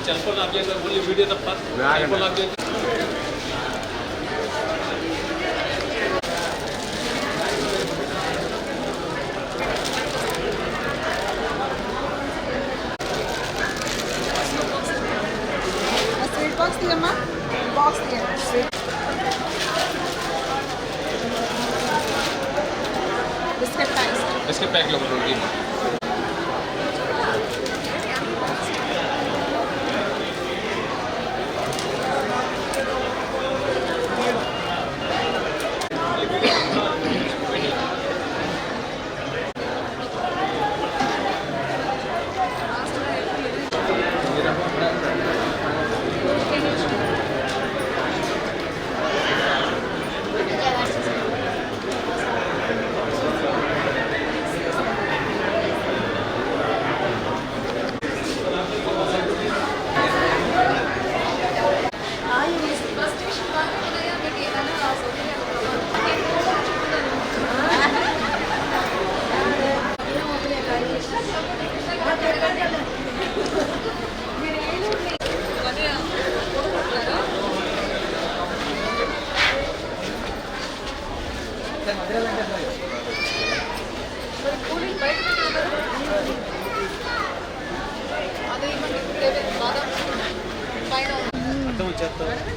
Cellphone of చేయాలి, only video తప్ప cellphone of చేయాలి. స్వీట్ బాక్స్ తీయమ్మా, బాక్స్ తీయండి. స్వీట్ బిస్కెట్ ప్యాక్స్, బిస్కెట్ ప్యాక్లో ఒకటి ఉంది.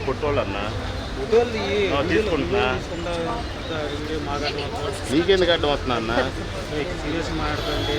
పుట్టోళ్ళన్నా తీసుకుంటున్నా, నీకెందుకు అడ్డం వస్తున్నా అన్న? సీరియస్ మాట్లాడుతుంది.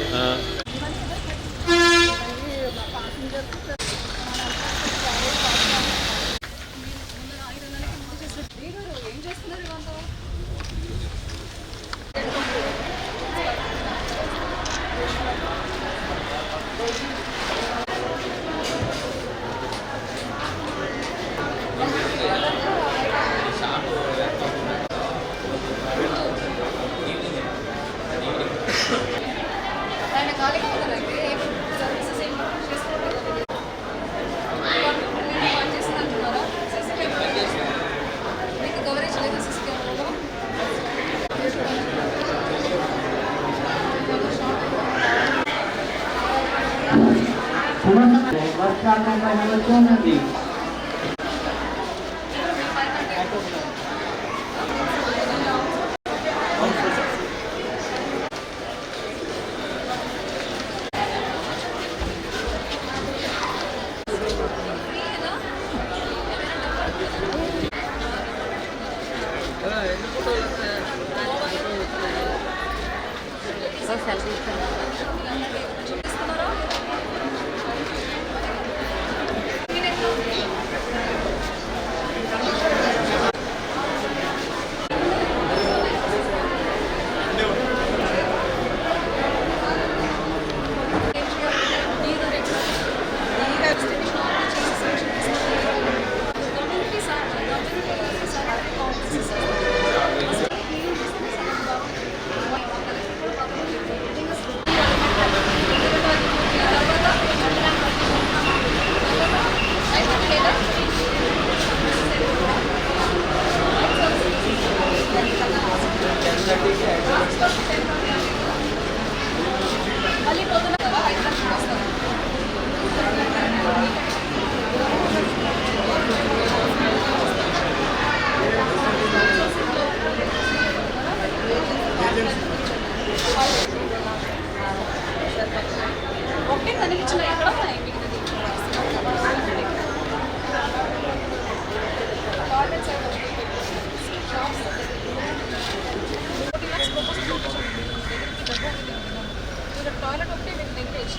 ఇక్కడ టాయిలెట్ ఒకటి మీకు నెగ్లెక్ట్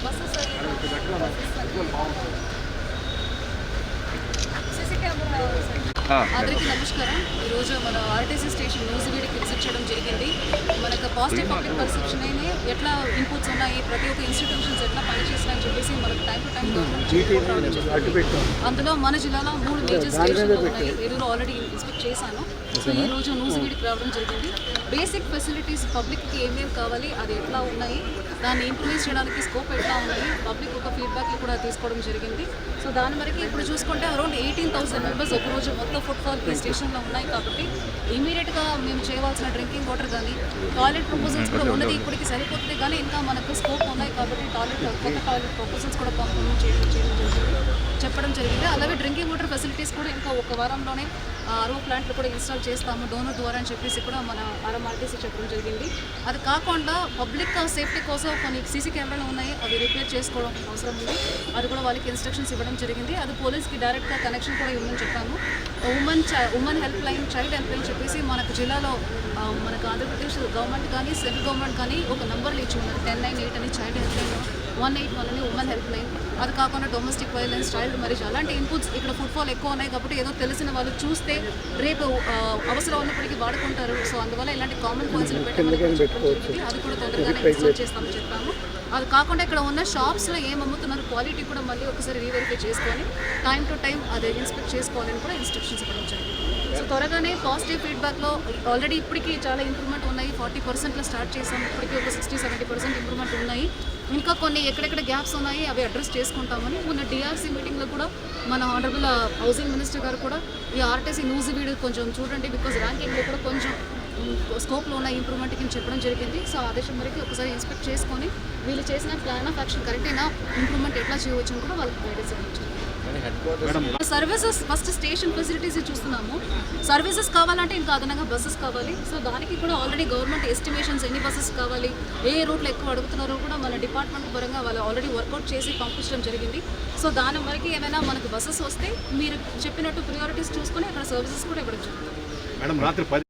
బస్సెస్ సీసీ కెమెరా అందరికీ నమస్కారం. ఈరోజు మన ఆర్టీసీ స్టేషన్ నూజివీడికి విజిట్ చేయడం జరిగింది. మనకు పాజిటివ్ పబ్లిక్ పర్సెప్షన్ అయినా ఎట్లా ఇన్పుట్స్ ఉన్నాయి, ప్రతి ఒక్క ఇన్స్టిట్యూషన్స్ ఎట్లా పనిచేస్తున్నాయని చెప్పేసి మనకు టైం టు టైం గవర్నమెంట్ అందులో మన జిల్లాలో 3 మేజర్ స్టేషన్లు ఉన్నాయి. ఏలూరు ఆల్రెడీ ఇన్స్పెక్ట్ చేశాను. సో ఈ రోజు నూజివీడికి రావడం జరిగింది. బేసిక్ ఫెసిలిటీస్ పబ్లిక్కి ఏమేమి కావాలి, అది ఎట్లా ఉన్నాయి, దాన్ని ఇంప్రూవ్ చేయడానికి స్కోప్ ఎట్లా ఉన్నాయి, పబ్లిక్ ఒక ఫీడ్బ్యాక్లు కూడా తీసుకోవడం జరిగింది. సో దాని వరకు ఇప్పుడు చూసుకుంటే అరౌండ్ 18,000 మెంబర్స్ ఒకరోజు మొత్తం ఫుట్ఫాల్ ఈ స్టేషన్లో ఉన్నాయి. కాబట్టి ఇమీడియట్గా మేము చేయవలసిన డ్రింకింగ్ వాటర్ కానీ టాయిలెట్ ప్రపోజల్స్ కూడా ఉన్నది ఇప్పటికి సరిపోతుంది, కానీ ఇంకా మనకు స్కోప్ ఉన్నాయి. కాబట్టి కొత్త టాయిలెట్ ప్రపోజల్స్ కూడా చెప్పడం జరిగింది. అలాగే డ్రింకింగ్ వాటర్ ఫెసిలిటీస్ కూడా ఇంకా ఒక వారంలోనే ఆర్ఓ ప్లాంట్లు కూడా ఇన్స్టాల్ చేస్తాము డోనర్ ద్వారా అని చెప్పేసి కూడా మన ఆర్ఎంఆర్టీసీ చెప్పడం జరిగింది. అది కాకుండా పబ్లిక్ సేఫ్టీ కోసం కొన్ని సీసీ కెమెరాలు ఉన్నాయి, అవి రిపేర్ చేసుకోవడం అవసరం ఉంది. అది కూడా వాళ్ళకి ఇన్స్ట్రక్షన్స్ ఇవ్వడం జరిగింది. అది పోలీస్కి డైరెక్ట్గా కనెక్షన్ కూడా ఇవ్వమని చెప్పాము. Women help line, child help line చెప్పేసి మనకు జిల్లాలో మనకు ఆంధ్రప్రదేశ్ గవర్నమెంట్ కానీ సెంట్రల్ గవర్నమెంట్ కానీ ఒక నెంబర్లు ఇచ్చి ఉన్నారు. 1098 అని చైల్డ్ హెల్ప్ లైన్, 181 అని ఉమెన్ హెల్ప్ లైన్. అది కాకుండా డొమెస్టిక్ వైలెన్స్, చైల్డ్ మ్యారేజ్ అలాంటి ఇన్పుట్స్ ఇక్కడ ఫుట్ఫాల్ ఎక్కువ ఉన్నాయి. కాబట్టి ఏదో తెలిసిన వాళ్ళు చూస్తే రేపు అవసరం ఉన్నప్పటికీ వాడుకుంటారు. సో అందువల్ల ఇలాంటి కామన్ పాయింట్స్లు పెట్టి అది కూడా తొందరగానే ఇన్స్టాల్ చేస్తామని చెప్పాము. అది కాకుండా ఇక్కడ ఉన్న షాప్స్లో ఏం అమ్ముతున్నారు క్వాలిటీ కూడా మళ్ళీ ఒకసారి రీవెరిఫై చేసుకొని టైం టు టైం అది ఇన్స్పెక్ట్ చేసుకోవాలని కూడా ఇన్స్ట్రక్షన్స్ ఇవ్వడం జరిగింది. సో త్వరగానే పాజిటివ్ ఫీడ్బ్యాక్లో ఆల్రెడీ ఇప్పటికీ చాలా ఇంప్రూవ్మెంట్ ఉన్నాయి. 40%లో స్టార్ట్ చేసాం, ఇప్పటికీ ఒక 60-70% ఇంప్రూవ్మెంట్ ఉన్నాయి. ఇంకా కొన్ని ఎక్కడెక్కడ గ్యాప్స్ ఉన్నాయి అవి అడ్రస్ చేసుకుంటామని మొన్న డిఆర్సీ మీటింగ్లో కూడా మన ఆనరబుల్ హౌసింగ్ మినిస్టర్ గారు కూడా ఈ ఆర్టీసీ నూజివీడు కొంచెం చూడండి, బికాజ్ ర్యాంకింగ్లో కూడా కొంచెం స్కోప్లో ఉన్న ఇంప్రూవ్మెంట్కి చెప్పడం జరిగింది. సో ఆదేశం వరకు ఒకసారి ఇన్స్పెక్ట్ చేసుకొని వీళ్ళు చేసిన ప్లాన్ ఆఫ్ యాక్షన్ కరెక్టేనా, ఇంప్రూవ్మెంట్ ఎట్లా చేయవచ్చు అని కూడా వాళ్ళకి గైడెన్స్ ఇవ్వచ్చు. సర్వీసెస్ ఫస్ట్ స్టేషన్ ఫెసిలిటీస్ చూస్తున్నాము. సర్వీసెస్ కావాలంటే ఇంకా అదనంగా బస్సెస్ కావాలి. సో దానికి కూడా ఆల్రెడీ గవర్నమెంట్ ఎస్టిమేషన్స్ ఎన్ని బస్సెస్ కావాలి, ఏ రూట్లో ఎక్కువ అడుగుతున్నారో కూడా మన డిపార్ట్మెంట్ పరంగా వాళ్ళు ఆల్రెడీ వర్కౌట్ చేసి పంపించడం జరిగింది. సో దాని వరకు ఏమైనా మనకు బస్సెస్ వస్తే మీరు చెప్పినట్టు ప్రియారిటీస్ చూసుకొని అక్కడ సర్వీసెస్ కూడా ఇవ్వడం జరుగుతుంది.